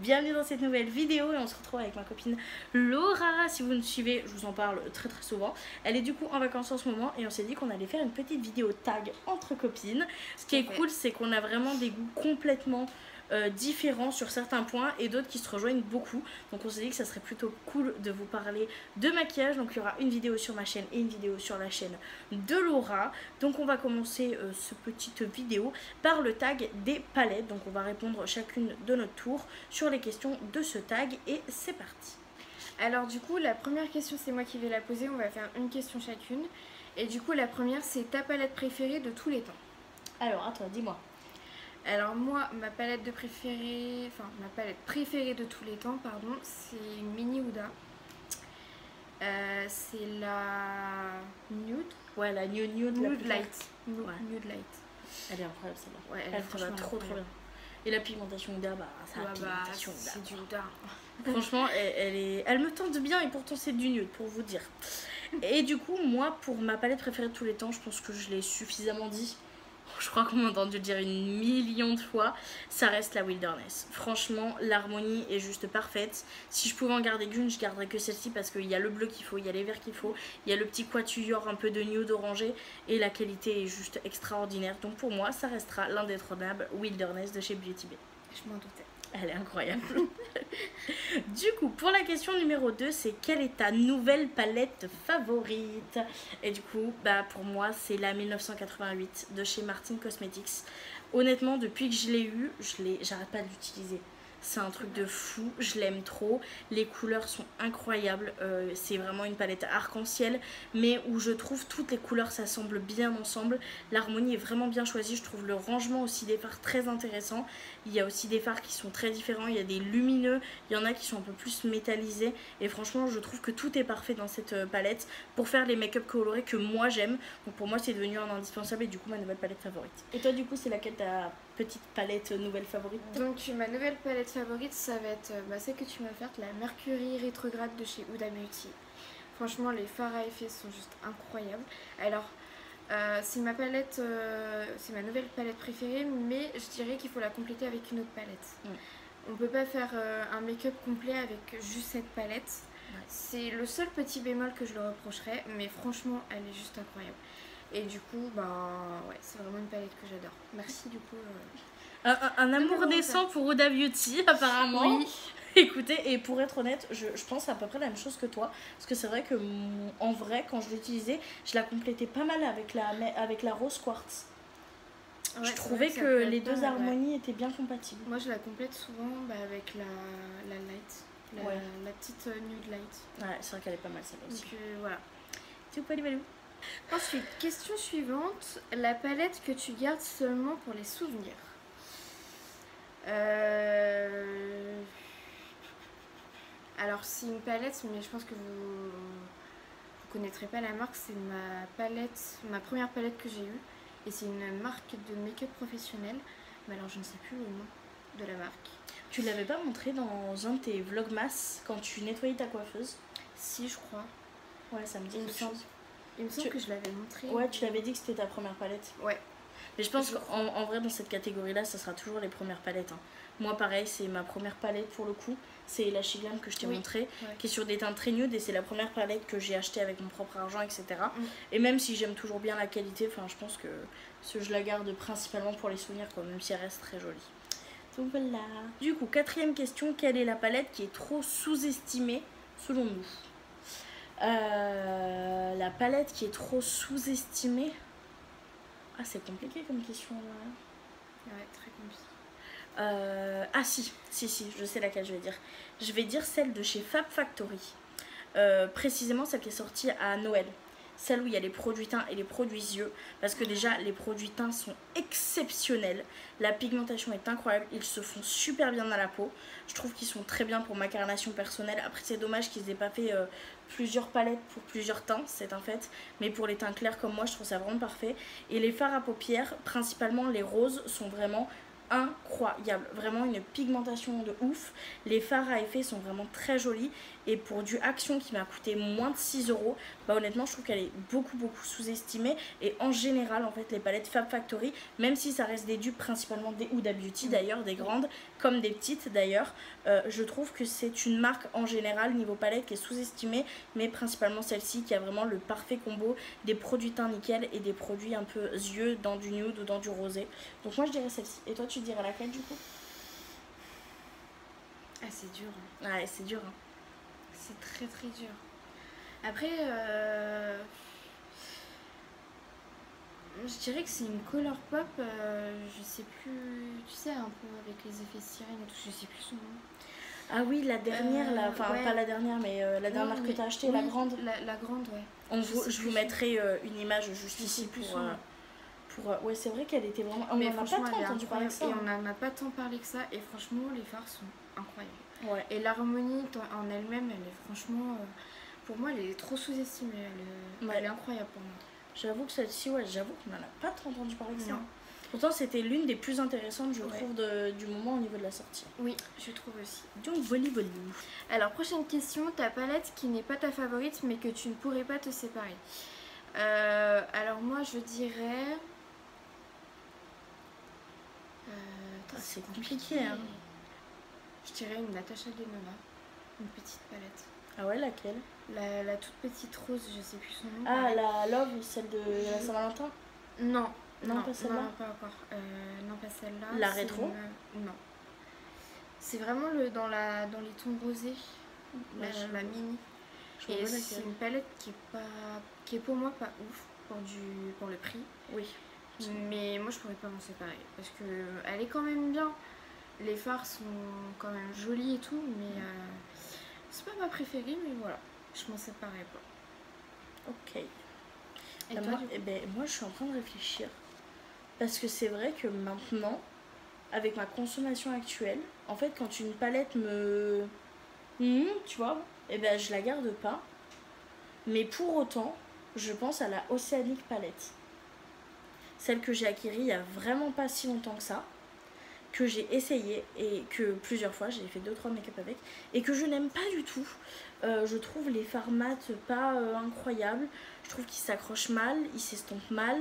bienvenue dans cette nouvelle vidéo et on se retrouve avec ma copine Laura. Si vous nous suivez, je vous en parle très souvent. Elle est du coup en vacances en ce moment et on s'est dit qu'on allait faire une petite vidéo tag entre copines. Ce qui est cool, c'est qu'on a vraiment des goûts complètement différents sur certains points et d'autres qui se rejoignent beaucoup. Donc on s'est dit que ça serait plutôt cool de vous parler de maquillage. Donc il y aura une vidéo sur ma chaîne et une vidéo sur la chaîne de Laura. Donc on va commencer cette petite vidéo par le tag des palettes. Donc on va répondre chacune de notre tour sur les questions de ce tag et c'est parti. Alors du coup la première question c'est moi qui vais la poser, on va faire une question chacune. Et du coup la première c'est ta palette préférée de tous les temps. Alors à toi, dis-moi. Alors moi ma palette préférée de tous les temps, pardon, c'est une mini Huda. C'est la nude. Ouais, la nude light. Nude light. Elle est incroyable celle-là. Ouais, elle va trop bien. Et la pigmentation Huda, bah ça la pigmentation Huda. C'est du Huda. Franchement, elle me tente bien et pourtant c'est du nude pour vous dire. Et du coup, moi pour ma palette préférée de tous les temps, je pense que je l'ai suffisamment dit. Je crois qu'on m'a entendu le dire une million de fois. Ça reste la Wilderness. Franchement, l'harmonie est juste parfaite. Si je pouvais en garder qu'une, je garderais que celle-ci parce qu'il y a le bleu qu'il faut, il y a les verts qu'il faut, il y a le petit quatuor un peu de nude orangé et la qualité est juste extraordinaire. Donc pour moi, ça restera l'indétrônable Wilderness de chez Beauty Bay. Je m'en doutais. Elle est incroyable. Du coup, pour la question numéro 2, c'est quelle est ta nouvelle palette favorite? Et du coup, bah pour moi, c'est la 1988 de chez Martin Cosmetics. Honnêtement, depuis que je l'ai eue, j'arrête pas de l'utiliser. C'est un truc de fou, je l'aime trop. Les couleurs sont incroyables. C'est vraiment une palette arc-en-ciel, mais où je trouve toutes les couleurs s'assemblent bien ensemble. L'harmonie est vraiment bien choisie. Je trouve le rangement aussi des fards très intéressant. Il y a aussi des fards qui sont très différents. Il y a des lumineux, il y en a qui sont un peu plus métallisés. Et franchement, je trouve que tout est parfait dans cette palette pour faire les make-up colorés que moi j'aime. Donc pour moi, c'est devenu un indispensable et du coup, ma nouvelle palette favorite. Et toi, du coup, c'est laquelle ta petite palette nouvelle favorite? Donc ma nouvelle palette favorite, ça va être celle que tu m'as offerte, la Mercury rétrograde de chez Huda Beauty. Franchement, les fards à effet sont juste incroyables. Alors c'est ma nouvelle palette préférée, mais je dirais qu'il faut la compléter avec une autre palette. On peut pas faire un make-up complet avec juste cette palette. C'est le seul petit bémol que je le reprocherais, mais franchement elle est juste incroyable. Et du coup, ouais, c'est vraiment une palette que j'adore. Merci du coup. Un amour naissant pour Huda Beauty, apparemment. Oui. Écoutez, et pour être honnête, je pense à peu près la même chose que toi. Parce que c'est vrai que, en vrai, quand je l'utilisais, je la complétais pas mal avec la rose quartz. Ouais, je trouvais que les deux harmonies étaient bien compatibles. Moi, je la complète souvent avec la light. La petite nude light. Ouais, c'est vrai qu'elle est pas mal celle-là aussi. Donc voilà. C'est pas les Ensuite, question suivante. La palette que tu gardes seulement pour les souvenirs. Alors c'est une palette, mais je pense que vous connaîtrez pas la marque. C'est ma première palette que j'ai eue. Et c'est une marque de make-up professionnel. Mais alors je ne sais plus le nom de la marque. Tu l'avais pas montré dans un de tes vlogmas quand tu nettoyais ta coiffeuse? Si, je crois. Ouais, ça me dit quelque chose. Il me semble que je l'avais montré. Ouais, tu l'avais dit que c'était ta première palette. Ouais. Mais je pense qu'en vrai, dans cette catégorie-là, ça sera toujours les premières palettes. Hein. Moi, pareil, c'est ma première palette pour le coup. C'est la Shiglam que je t'ai montré, qui est sur des teintes très nudes. Et c'est la première palette que j'ai achetée avec mon propre argent, etc. Et même si j'aime toujours bien la qualité, je pense que je la garde principalement pour les souvenirs, quoi, même si elle reste très jolie. Donc voilà. Du coup, quatrième question, quelle est la palette qui est trop sous-estimée selon nous? La palette qui est trop sous-estimée. Ah, c'est compliqué comme question. Ouais, très compliqué. Ah si, je sais laquelle je vais dire. Je vais dire celle de chez Fab Factory. Précisément celle qui est sortie à Noël. Celle où il y a les produits teints et les produits yeux. Parce que déjà, les produits teints sont exceptionnels. La pigmentation est incroyable. Ils se font super bien à la peau. Je trouve qu'ils sont très bien pour ma carnation personnelle. Après, c'est dommage qu'ils aient pas fait plusieurs palettes pour plusieurs teints, c'est un fait. Mais pour les teints clairs comme moi, je trouve ça vraiment parfait. Et les fards à paupières, principalement les roses, sont vraiment incroyable. Vraiment une pigmentation de ouf. Les fards à effet sont vraiment très jolis. Et pour du Action qui m'a coûté moins de 6 euros, bah honnêtement je trouve qu'elle est beaucoup sous-estimée. Et en général en fait les palettes Fab Factory, même si ça reste des dupes principalement des Huda Beauty d'ailleurs, des grandes comme des petites d'ailleurs, je trouve que c'est une marque en général niveau palette qui est sous-estimée, mais principalement celle-ci qui a vraiment le parfait combo des produits teint nickel et des produits un peu yeux dans du nude ou dans du rosé. Donc moi je dirais celle-ci. Et toi tu dirais laquelle du coup? Ah, c'est dur. Ouais, c'est dur hein. C'est très dur. Après, je dirais que c'est une Color Pop, je sais plus, tu sais, un peu avec les effets sirène et tout, je sais plus son nom. Ah oui, la dernière, là, enfin ouais. pas la dernière, mais la dernière que tu as achetée, la grande. La grande, ouais. Je vous mettrai une image juste ici pour ouais, c'est vrai qu'elle était vraiment. On n'en a pas tant entendu parler que ça. Et on n'en a pas tant parlé que ça, et franchement, les fards sont incroyables. Ouais. Et l'harmonie en elle-même, elle est franchement, pour moi, elle est trop sous-estimée. Elle est incroyable pour moi. J'avoue que celle-ci, ouais, j'avoue qu'on n'en a pas trop entendu parler que ça. Pourtant, c'était l'une des plus intéressantes, je trouve, du moment au niveau de la sortie. Oui, je trouve aussi. Donc, voilà. Alors, prochaine question. Ta palette qui n'est pas ta favorite, mais que tu ne pourrais pas te séparer. Alors, moi, je dirais... c'est compliqué, hein. Je dirais une Natasha Denona. Une petite palette. Ah ouais, laquelle? La toute petite rose, je sais plus son nom. Ah, la Love, celle de la Saint-Valentin? Non. Non, pas celle-là. Non, pas encore. Non, pas celle-là. La rétro? Non. C'est vraiment dans les tons rosés. La mini. Et c'est une palette qui est pour moi pas ouf pour le prix. Oui. Mais moi je pourrais pas m'en séparer parce que elle est quand même bien. Les fards sont quand même jolis et tout, mais c'est pas ma préférée, mais voilà, je m'en séparais pas. Ok. Et toi, moi je suis en train de réfléchir parce que c'est vrai que maintenant, avec ma consommation actuelle, en fait quand une palette tu vois, je la garde pas. Mais pour autant, je pense à la Oceanic Palette. Celle que j'ai acquérie il y a vraiment pas si longtemps que ça, que j'ai essayé et que plusieurs fois, j'ai fait 2-3 make-up avec, et que je n'aime pas du tout. Je trouve les fards mat pas incroyables. Je trouve qu'ils s'accrochent mal, ils s'estompent mal,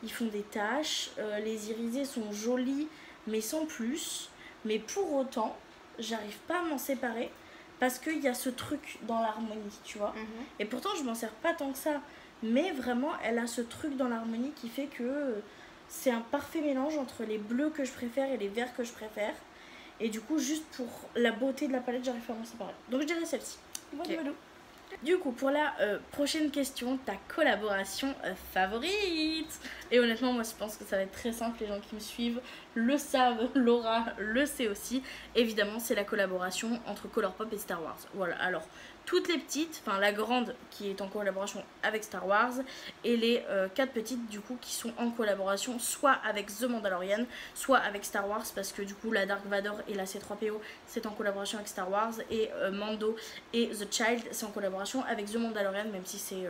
ils font des taches. Les irisés sont jolis, mais sans plus. Mais pour autant, j'arrive pas à m'en séparer parce qu'il y a ce truc dans l'harmonie, tu vois. Et pourtant, je m'en sers pas tant que ça. Mais vraiment, elle a ce truc dans l'harmonie qui fait que c'est un parfait mélange entre les bleus que je préfère et les verts que je préfère. Et du coup, juste pour la beauté de la palette, j'arrive pas à m'en séparer. Donc je dirais celle-ci. Okay. Du coup, pour la prochaine question, ta collaboration favorite? Et honnêtement, moi je pense que ça va être très simple. Les gens qui me suivent le savent, Laura le sait aussi. Évidemment, c'est la collaboration entre Colourpop et Star Wars. Voilà, alors toutes les petites, enfin la grande qui est en collaboration avec Star Wars et les 4 petites du coup qui sont en collaboration soit avec The Mandalorian, soit avec Star Wars, parce que du coup la Dark Vador et la C3PO c'est en collaboration avec Star Wars, et Mando et The Child c'est en collaboration avec The Mandalorian, même si c'est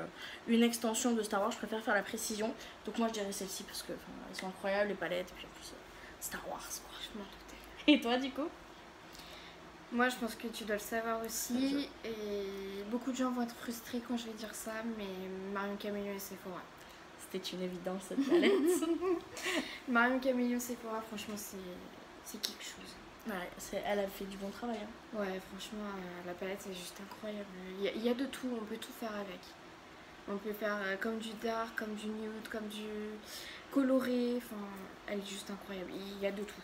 une extension de Star Wars, je préfère faire la précision. Donc moi je dirais celle-ci parce que elles sont incroyables les palettes, et puis en plus Star Wars quoi. Je m'en doutais. Et toi du coup? Moi, je pense que tu dois le savoir aussi, et beaucoup de gens vont être frustrés quand je vais dire ça, mais Marion Caméléon et Sephora. C'était une évidence cette palette. Marion Caméléon et Sephora, franchement, c'est quelque chose. Ouais, elle a fait du bon travail. Hein. Ouais, franchement, la palette est juste incroyable. Il y a de tout, on peut tout faire avec. On peut faire comme du dark, comme du nude, comme du coloré, enfin, elle est juste incroyable. Il y a de tout.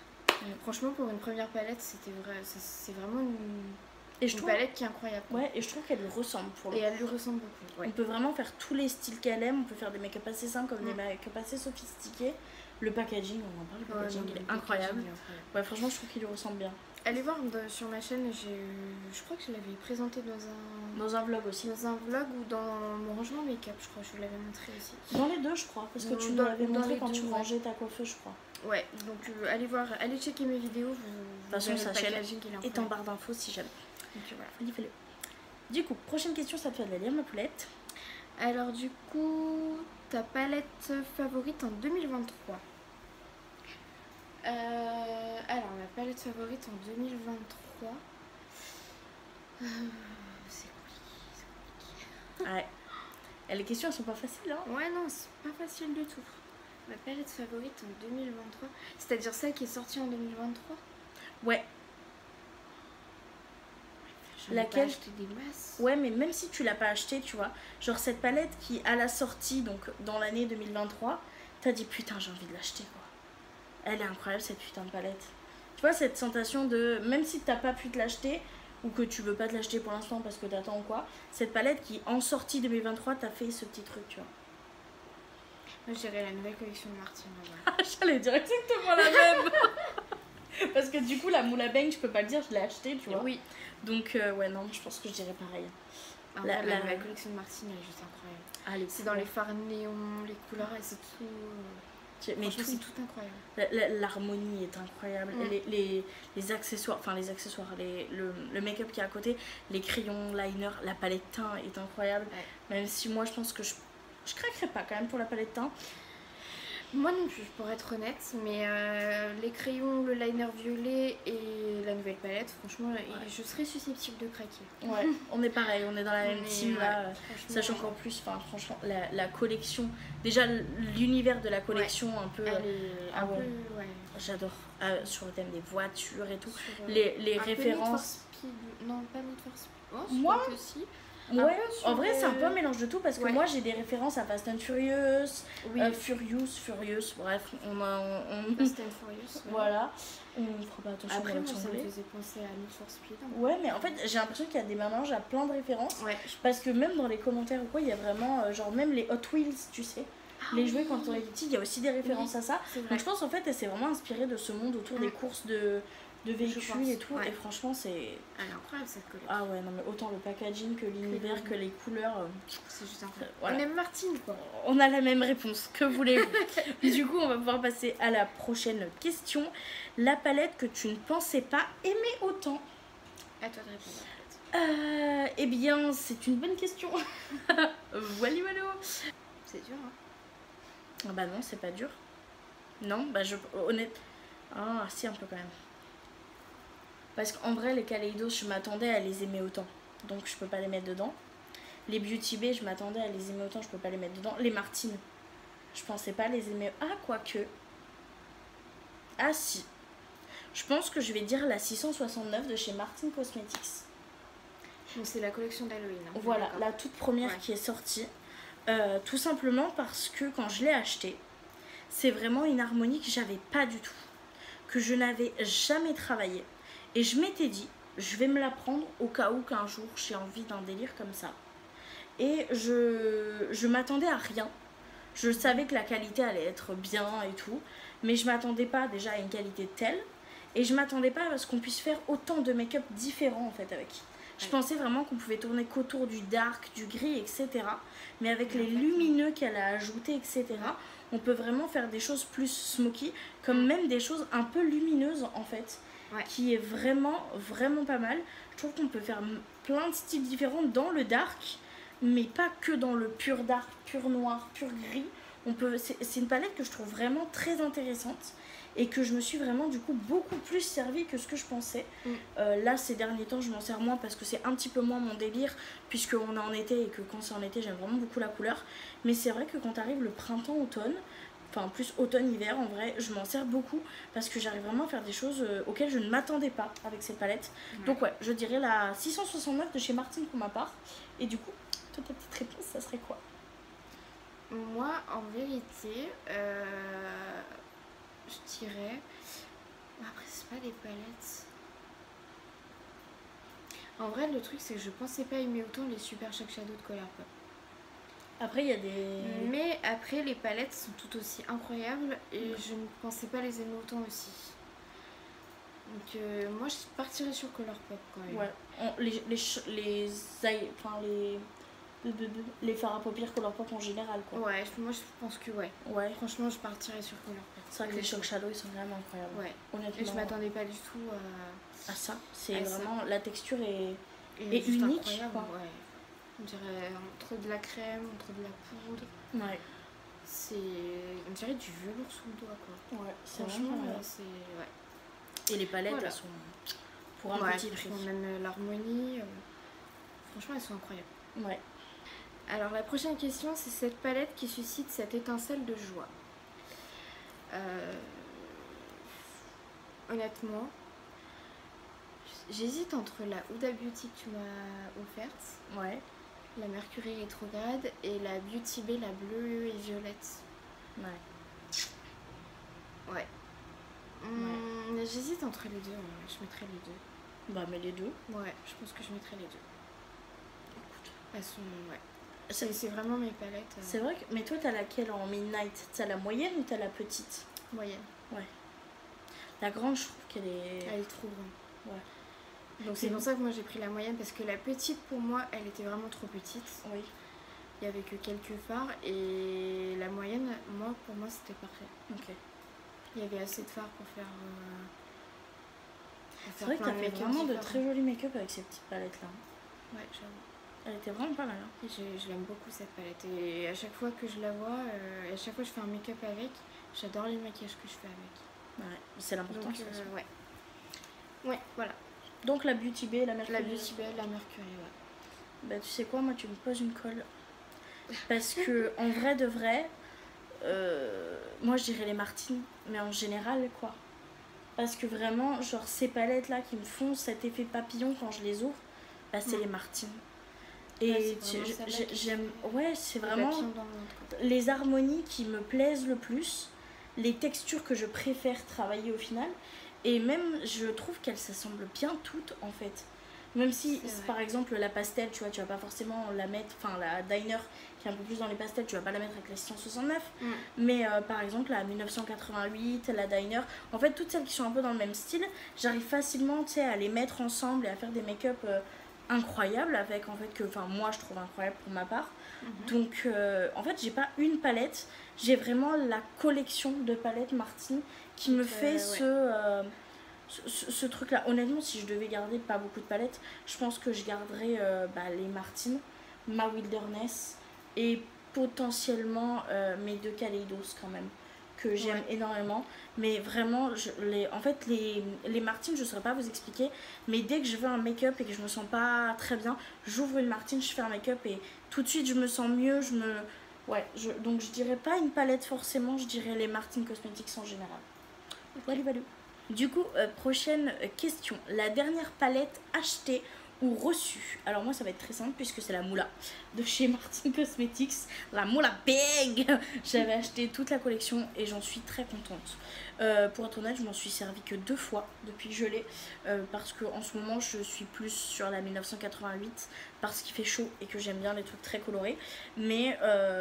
Franchement, pour une première palette, c'est vraiment une palette qui est incroyable. Ouais, et je trouve qu'elle lui ressemble pour le coup. Et elle lui ressemble beaucoup. Ouais. On peut vraiment faire tous les styles qu'elle aime. On peut faire des make-up assez simples comme des make-up assez sophistiqués. Le packaging, on en parle, le packaging il est incroyable. Ouais, franchement, je trouve qu'il lui ressemble bien. Allez voir sur ma chaîne, je crois que je l'avais présenté dans un vlog aussi. Dans un vlog ou dans mon rangement make-up, je crois que je vous l'avais montré aussi. Dans les deux, je crois, parce que tu nous l'avais montré quand tu rangeais ta coiffeuse, je crois. Ouais, donc allez checker mes vidéos. De toute façon, sa chaîne est en barre d'infos si jamais. Donc voilà. Fais-le. Du coup, prochaine question, ça te fait de la lire, ma poulette. Alors du coup, ta palette favorite en 2023? Alors, ma palette favorite en 2023. C'est compliqué. Ouais. Et les questions elles sont pas faciles, hein. Ouais, non, c'est pas facile du tout. Ma palette favorite en 2023, c'est-à-dire celle qui est sortie en 2023. Ouais. J'en ai Laquelle pas acheté des masses. Ouais, mais même si tu l'as pas acheté, tu vois, genre cette palette qui, à la sortie, donc dans l'année 2023, t'as dit putain, j'ai envie de l'acheter, quoi. Elle est incroyable, cette putain de palette. Tu vois, cette sensation de, même si t'as pas pu te l'acheter, ou que tu veux pas te l'acheter pour l'instant parce que t'attends ou quoi, cette palette qui, en sortie 2023, t'a fait ce petit truc, tu vois. Moi, je dirais la nouvelle collection de Martine. Ah, j'allais dire exactement la même. Parce que du coup, la Moula Bang, je peux pas le dire, je l'ai acheté, tu vois. Oui. Donc, ouais, non, je pense que je dirais pareil. La nouvelle collection de Martine, elle est juste incroyable. Ah, c'est dans les fards néons, les couleurs, et c'est tout. Mais c'est tout incroyable. L'harmonie est incroyable. Les accessoires, enfin les accessoires, le make-up qui est à côté, les crayons, liner, la palette teint est incroyable. Ouais. Même si moi, je pense que je craquerais pas quand même pour la palette teint. Moi non plus, pour être honnête, mais les crayons, le liner violet et la nouvelle palette, franchement, je serais susceptible de craquer. Ouais, on est pareil, on est dans la même team là, sachant qu'en plus, franchement, la collection, déjà l'univers de la collection un peu... J'adore, sur le thème des voitures et tout, les références... Non, pas Need for Speed. Oh, moi aussi. Ouais, en vrai c'est un peu un mélange de tout parce que moi j'ai des références à Fast and Furious, Furious, bref, Fast and Furious, voilà, on fera pas attention. Après moi ça me faisait penser à Need for Speed. Ouais, mais en fait j'ai l'impression qu'il y a des mélanges à plein de références, parce que même dans les commentaires ou quoi, il y a vraiment, genre même les Hot Wheels, tu sais, les jouets quand on est petit, il y a aussi des références à ça, donc je pense en fait elle s'est vraiment inspirée de ce monde autour des courses de véhicules et tout, et franchement c'est... Elle est incroyable cette collection. Ah ouais, non mais autant le packaging que l'univers, que les couleurs, c'est juste incroyable. Voilà. On aime Martine quoi. On a la même réponse, que voulez-vous. Du coup on va pouvoir passer à la prochaine question. La palette que tu ne pensais pas aimer autant. À toi de répondre. Eh bien c'est une bonne question. Voilà. C'est dur hein. Ah bah non, c'est pas dur. Non, bah honnête... Ah si, un peu quand même. Parce qu'en vrai, les Kaleidos, je m'attendais à les aimer autant. Donc, je peux pas les mettre dedans. Les Beauty Bay, je m'attendais à les aimer autant. Je peux pas les mettre dedans. Les Martine, je pensais pas les aimer. Ah, quoique. Ah, si. Je pense que je vais dire la 669 de chez Martine Cosmetics. Donc, c'est la collection d'Halloween. Hein, voilà, la toute première qui est sortie. Tout simplement parce que quand je l'ai achetée, c'est vraiment une harmonie que j'avais pas du tout. Que je n'avais jamais travaillé. Et je m'étais dit, je vais me la prendre au cas où qu'un jour j'ai envie d'un délire comme ça. Et je m'attendais à rien. Je savais que la qualité allait être bien et tout. Mais je m'attendais pas déjà à une qualité telle. Et je m'attendais pas à ce qu'on puisse faire autant de make-up différents en fait avec. Je pensais vraiment qu'on pouvait tourner qu'autour du dark, du gris, etc. Mais avec les lumineux qu'elle a ajoutés, etc., on peut vraiment faire des choses plus smoky, comme même des choses un peu lumineuses en fait. Qui est vraiment, vraiment pas mal. Je trouve qu'on peut faire plein de styles différents dans le dark, mais pas que dans le pur dark, pur noir, pur gris. C'est une palette que je trouve vraiment très intéressante et que je me suis vraiment du coup beaucoup plus servie que ce que je pensais. Là ces derniers temps je m'en sers moins parce que c'est un petit peu moins mon délire puisqu'on est en été et que quand c'est en été j'aime vraiment beaucoup la couleur. Mais c'est vrai que quand arrive le printemps-automne, enfin plus automne-hiver en vrai, je m'en sers beaucoup parce que j'arrive vraiment à faire des choses auxquelles je ne m'attendais pas avec cette palette. Donc ouais, je dirais la 669 de chez Martine pour ma part. Et du coup, toi ta petite réponse, ça serait quoi? Moi, en vérité, je dirais... Après, c'est pas des palettes. En vrai, le truc, c'est que je pensais pas aimer autant les Super Shock Shadow de Colourpop. Après, il y a des... Mais après, les palettes sont tout aussi incroyables et je ne pensais pas les aimer autant aussi. Donc, moi, je partirais sur Colourpop quand même. Ouais, les fards à paupières Colourpop en général, quoi. Ouais, moi, je pense que ouais. Franchement, je partirais sur Colourpop. C'est vrai que les Shock Shadow, ils sont vraiment incroyables. Ouais. Honnêtement. Et je m'attendais pas du tout à ça. C'est vraiment... La texture est juste unique, incroyable, quoi. Ouais. On dirait entre de la crème, entre de la poudre. Ouais. C'est une dirait du velours sous le doigt, quoi. Ouais, c'est Franchement, vraiment bien. c'est... Ouais. Et les palettes, Voilà. elles sont pour un Ouais, petit prix. franchement, même l'harmonie, franchement, elles sont incroyables. Ouais. Alors, la prochaine question, c'est cette palette qui suscite cette étincelle de joie. Honnêtement, j'hésite entre la Huda Beauty que tu m'as offerte, Ouais. la Mercury rétrograde, et la Beauty Bay, la bleue et violette. Ouais. Ouais. J'hésite entre les deux, je mettrais les deux. Bah, mais les deux. Ouais, je pense que je mettrais les deux. Écoute. Elles sont... Ouais. C'est vraiment mes palettes. C'est vrai que... Mais toi, t'as laquelle en Midnight? T'as la moyenne ou t'as la petite? Moyenne. Ouais. La grande, je trouve qu'elle est... Elle est trop grande. Ouais. Donc c'est pour ça que moi j'ai pris la moyenne, parce que la petite, pour moi, elle était vraiment trop petite. Oui. Il y avait que quelques fards, et la moyenne, pour moi, c'était parfait. Ok. Il y avait assez de fards pour faire... C'est vrai que t'as fait vraiment de très jolis make-up avec ces petites palettes-là. Ouais, j'avoue. Elle était vraiment pas mal. Hein. Et je l'aime beaucoup cette palette. Et à chaque fois que je la vois, et à chaque fois que je fais un make-up avec, j'adore les maquillages que je fais avec. Ouais, c'est l'important. Ouais. Ouais, voilà. Donc la Beauty Bay, la Mercury. La Beauty Bay, la Mercury, ouais. Bah tu sais quoi, moi tu me poses une colle. Parce que en vrai de vrai, moi je dirais les Martine, mais en général quoi. Parce que vraiment, genre ces palettes là qui me font cet effet papillon quand je les ouvre, bah c'est les Martine. Et Ouais, j'aime, ouais, c'est vraiment dans le ventre, les harmonies qui me plaisent le plus, les textures que je préfère travailler au final. Et même, je trouve qu'elles s'assemblent bien toutes en fait. Même si, par exemple, la pastel, tu vois, tu vas pas forcément la mettre, enfin la diner qui est un peu plus dans les pastels, tu vas pas la mettre avec la 669. Mais par exemple, la 1988, la diner, en fait, toutes celles qui sont un peu dans le même style, j'arrive facilement, tu sais, à les mettre ensemble et à faire des make-up incroyables avec, en fait, que, enfin, moi je trouve incroyable pour ma part. Donc, en fait, j'ai pas une palette, j'ai vraiment la collection de palettes Martine qui me fait ce truc là. Honnêtement, si je devais garder pas beaucoup de palettes, je pense que je garderais les Martine, ma Wilderness et potentiellement mes deux Kaleidos quand même, que j'aime énormément. Mais vraiment, en fait, les Martine, je ne saurais pas vous expliquer, mais dès que je veux un make-up et que je me sens pas très bien, j'ouvre une Martine, je fais un make-up et tout de suite je me sens mieux. Donc je dirais pas une palette forcément, je dirais les Martine Cosmetics en général. Voilà. Du coup, prochaine question. La dernière palette achetée ou reçue? Alors moi ça va être très simple puisque c'est la Moula de chez Martine Cosmetics. La Moula Big. J'avais acheté toute la collection et j'en suis très contente. Pour être honnête, je m'en suis servi que 2 fois depuis que je l'ai. Parce qu'en ce moment je suis plus sur la 1988 parce qu'il fait chaud et que j'aime bien les trucs très colorés. Mais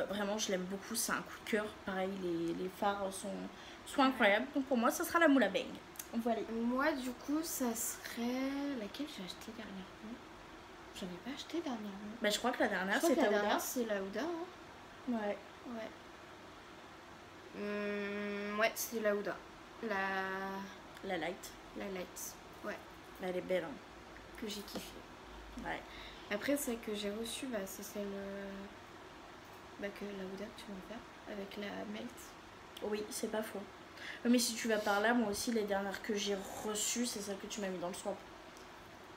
vraiment je l'aime beaucoup, c'est un coup de cœur. Pareil, les fards sont incroyables. Donc pour moi ça sera la Moula Bang. Voilà. Moi, du coup, ça serait... Laquelle j'ai acheté dernièrement? J'en ai pas acheté dernièrement. Bah, je crois que la dernière, c'est la Huda. C'est la Huda. Ouais. Ouais, c'est la Huda. La Light. La Light. Ouais. Elle est belle. Hein. Que j'ai kiffé. Ouais. Après, celle que j'ai reçue, c'est celle que la Huda que tu vas en faire. Avec la Melt. Oui, c'est pas faux. Mais si tu vas par là, moi aussi, les dernières que j'ai reçues, c'est celles que tu m'as mis dans le swap.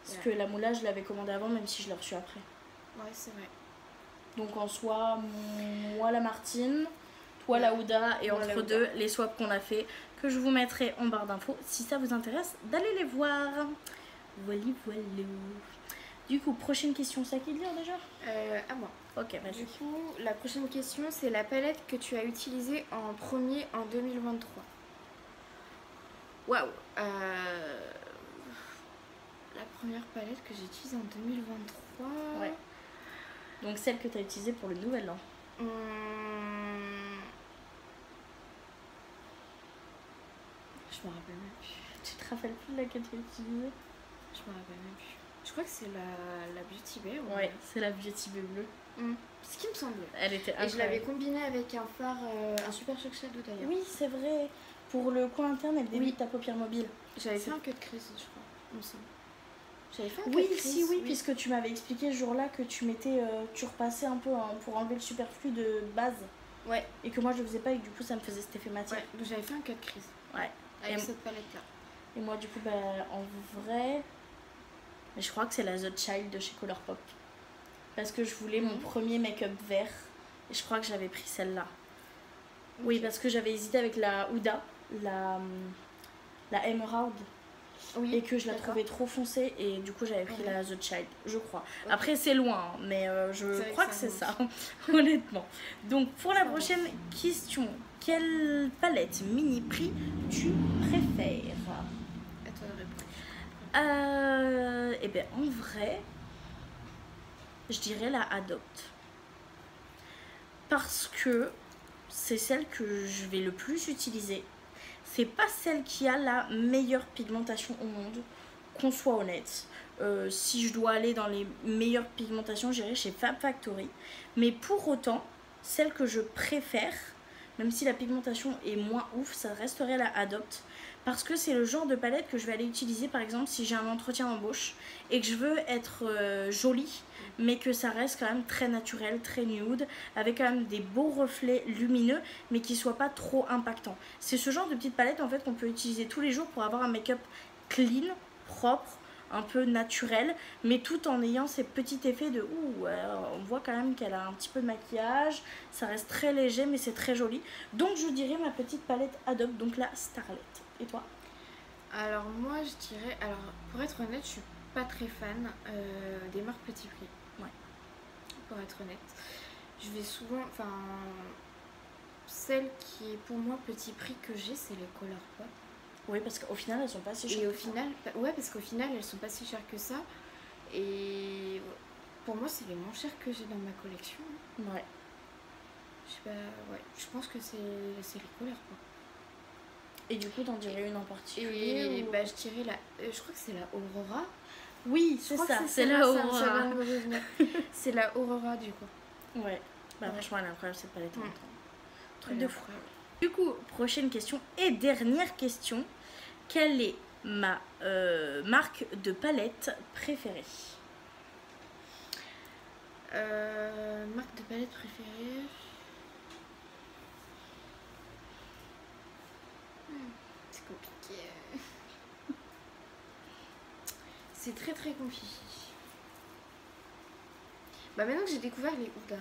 Parce que la Moula, je l'avais commandée avant, même si je l'ai reçue après. Ouais, c'est vrai. Donc en soi, moi la Martine, toi la Huda, et entre deux, les swaps qu'on a fait, que je vous mettrai en barre d'infos. Si ça vous intéresse, d'aller les voir. Voilà. Du coup, prochaine question, c'est à qui de lire déjà? À moi. Ok, vas-y. Du coup, la prochaine question, c'est la palette que tu as utilisée en premier en 2023. Waouh. La première palette que j'ai utilisée en 2023. Ouais. Donc celle que tu as utilisée pour le nouvel an. Je me rappelle même plus. Tu te rappelles plus de laquelle tu as utilisée? Je me rappelle même plus. Je crois que c'est la Beauty Bay. Ouais, c'est la Beauty Bay bleue. Ce qui me semblait. Elle était incroyable. Et je l'avais combinée avec un fard, un Super Shock Shadow d'ailleurs. Oui, c'est vrai. Pour le coin interne, elle débite ta paupière mobile. J'avais fait un cut crease, je crois, il me semble. J'avais fait un cut crease. Oui, puisque tu m'avais expliqué ce jour-là que tu mettais, tu repassais un peu pour enlever le superflu de base. Ouais. Et que moi je faisais pas et que du coup ça me faisait cet effet matière. Ouais, donc j'avais fait un cut crease. Ouais. Avec Et- cette palette-là. Et moi du coup bah en vrai, je crois que c'est la The Child de chez Colourpop. Parce que je voulais mon premier make-up vert et je crois que j'avais pris celle-là. Oui, parce que j'avais hésité avec la Huda, la Emerald. Oui, Et que je la d'accord. trouvais trop foncée et du coup j'avais pris la The Child, je crois. Ok. Après c'est loin, hein, mais je C'est vrai crois que que ça c'est ça, honnêtement. Donc pour la Ça va. prochaine question, quelle palette mini prix tu préfères? À toi de répondre. Eh bien en vrai, je dirais la Adopt. Parce que c'est celle que je vais le plus utiliser. C'est pas celle qui a la meilleure pigmentation au monde, qu'on soit honnête. Si je dois aller dans les meilleures pigmentations, j'irai chez Fab Factory. Mais pour autant, celle que je préfère, même si la pigmentation est moins ouf, ça resterait la Adopt. Parce que c'est le genre de palette que je vais aller utiliser par exemple si j'ai un entretien d'embauche et que je veux être jolie, mais que ça reste quand même très naturel, très nude, avec quand même des beaux reflets lumineux, mais qui ne soient pas trop impactants. C'est ce genre de petite palette en fait qu'on peut utiliser tous les jours pour avoir un make-up clean, propre, un peu naturel, mais tout en ayant ces petits effets de ouh, on voit quand même qu'elle a un petit peu de maquillage, ça reste très léger mais c'est très joli. Donc je dirais ma petite palette Adopt, donc la Starlet. Et toi? Alors moi je dirais, alors pour être honnête, je suis pas très fan des marques petit prix. Ouais. Pour être honnête, je vais souvent, enfin, celle qui est pour moi petit prix que j'ai, c'est les Colourpop. Oui, parce qu'au final elles sont pas si chères. Et au final, ouais, parce qu'au final elles sont pas si chères que ça. Et pour moi c'est les moins chères que j'ai dans ma collection. Ouais. Je sais pas, ouais, je pense que c'est les Colourpop. Et du coup t'en dirais une en particulier Et ou... bah je dirais la, je crois que c'est la Aurora. Oui, Je c'est crois ça, que c'est celle-là, la ça Aurora. vient de me revenir. C'est la Aurora du coup. Ouais, bah Ouais. franchement elle est incroyable cette palette en même temps. Truc Elle de est fou. incroyable. Du coup, prochaine question et dernière question. Quelle est ma marque de palette préférée? Marque de palette préférée. C'est compliqué. C'est très très compliqué. Bah maintenant que j'ai découvert les Huda,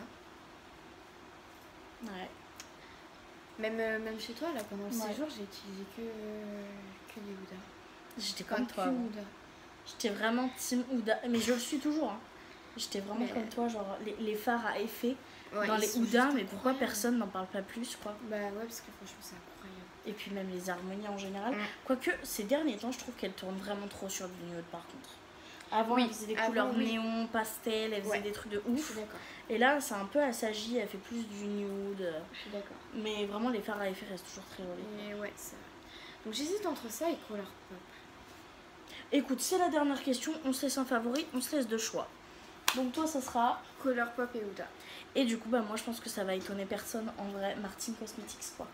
Ouais. même chez toi là pendant le Ouais. séjour, j'ai utilisé que les Huda. J'étais Enfin, comme toi. qu'une avant. Huda. J'étais vraiment team Huda, mais je le suis toujours. Hein. J'étais vraiment Mais- comme toi, genre les fards à effet Ouais, dans ils les sont Huda, juste mais pourquoi incroyables. personne n'en parle pas plus, quoi. Bah ouais, parce que franchement c'est incroyable. Et puis même les harmonies en général. Mm. Quoique ces derniers temps, je trouve qu'elles tournent vraiment trop sur du nude par contre. Avant, Oui, elle faisait des avant, couleurs oui. néon, pastel, elle faisait Ouais. des trucs de Je ouf. suis d'accord. Et là, c'est un peu assagi, elle fait plus du nude. Je suis d'accord. Mais vraiment, les fards à effet restent toujours très jolis. Et ouais, c'est vrai. Donc j'hésite entre ça et Colourpop. Écoute, c'est la dernière question, on se laisse un favori, on se laisse deux choix. Donc toi, ça sera... Colourpop et Huda. Et du coup, bah moi, je pense que ça va étonner personne. En vrai, Martine Cosmetics, quoi.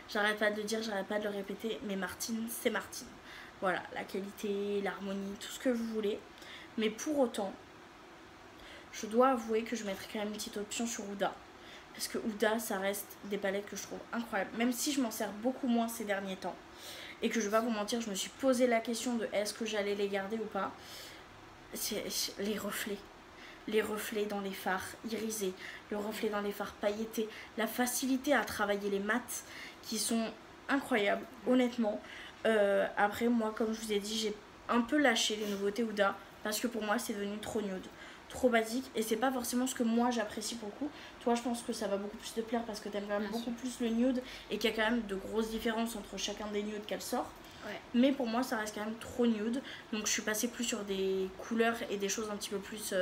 J'arrête pas de le dire, j'arrête pas de le répéter, mais Martine, c'est Martine. Voilà, la qualité, l'harmonie, tout ce que vous voulez. Mais pour autant, je dois avouer que je mettrai quand même une petite option sur Huda. Parce que Huda, ça reste des palettes que je trouve incroyables. Même si je m'en sers beaucoup moins ces derniers temps. Et que je vais pas vous mentir, je me suis posé la question de est-ce que j'allais les garder ou pas. C'est les reflets. Les reflets dans les fards irisés, le reflet dans les fards pailletés, la facilité à travailler les mats qui sont incroyables, honnêtement. Après, moi, comme je vous ai dit, j'ai un peu lâché les nouveautés Huda parce que pour moi, c'est devenu trop nude, trop basique et c'est pas forcément ce que moi j'apprécie beaucoup. Toi, je pense que ça va beaucoup plus te plaire parce que t'aimes quand même Bien beaucoup plus le nude et qu'il y a quand même de grosses différences entre chacun des nudes qu'elle sort. Ouais. Mais pour moi, ça reste quand même trop nude. Donc, je suis passée plus sur des couleurs et des choses un petit peu plus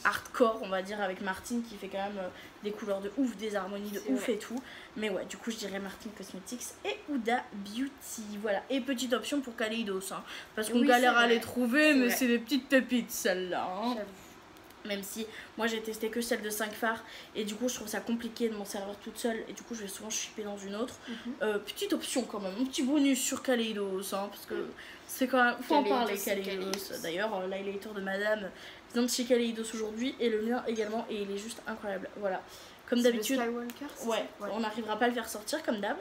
hardcore, on va dire, avec Martine qui fait quand même des couleurs de ouf, des harmonies de C'est ouf vrai. et tout. Mais ouais, du coup, je dirais Martine Cosmetics et Huda Beauty. Voilà. Et petite option pour Kaleidos, hein, parce qu'on Oui, galère c'est à vrai. les trouver, C'est mais vrai. c'est des petites pépites celles-là. Hein. J'avoue. Même si moi j'ai testé que celle de 5 fards et du coup je trouve ça compliqué de m'en servir toute seule et du coup je vais souvent shipper dans une autre. Petite option quand même, un petit bonus sur Kaleidos, hein, parce que c'est quand même, faut en Kaleidos, parler c'est Kaleidos. Kaleidos. D'ailleurs l'highlighter de madame vient de chez Kaleidos aujourd'hui et le mien également et il est juste incroyable. Voilà. Comme d'habitude, Skywalker, c'est ouais, ça on n'arrivera pas à le faire sortir comme d'hab.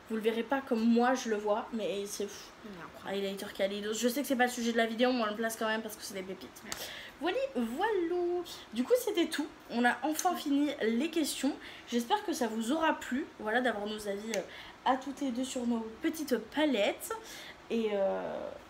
Vous le verrez pas comme moi je le vois, mais c'est fou. Highlighter Kaleidos. Je sais que c'est pas le sujet de la vidéo, mais on le place quand même parce que c'est des pépites. Voilà. Du coup, c'était tout. On a enfin fini les questions. J'espère que ça vous aura plu, voilà, d'avoir nos avis à toutes les deux sur nos petites palettes. Et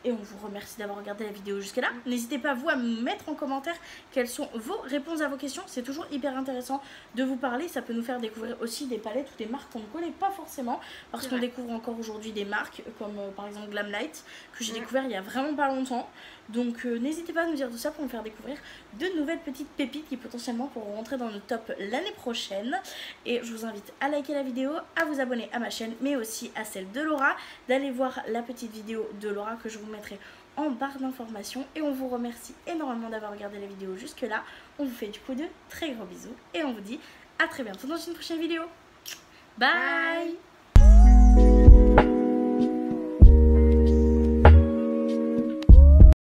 on vous remercie d'avoir regardé la vidéo jusque là. N'hésitez pas vous à me mettre en commentaire quelles sont vos réponses à vos questions. C'est toujours hyper intéressant de vous parler. Ça peut nous faire découvrir aussi des palettes ou des marques qu'on ne connaît pas forcément. Parce qu'on découvre encore aujourd'hui des marques comme par exemple Glamlight que j'ai découvert il y a vraiment pas longtemps. Donc n'hésitez pas à nous dire tout ça pour nous faire découvrir de nouvelles petites pépites qui potentiellement pourront rentrer dans le top l'année prochaine. Et je vous invite à liker la vidéo, à vous abonner à ma chaîne mais aussi à celle de Laura, d'aller voir la petite vidéo de Laura que je vous mettrai en barre d'informations. Et on vous remercie énormément d'avoir regardé la vidéo jusque là. On vous fait du coup de très gros bisous et on vous dit à très bientôt dans une prochaine vidéo. Bye.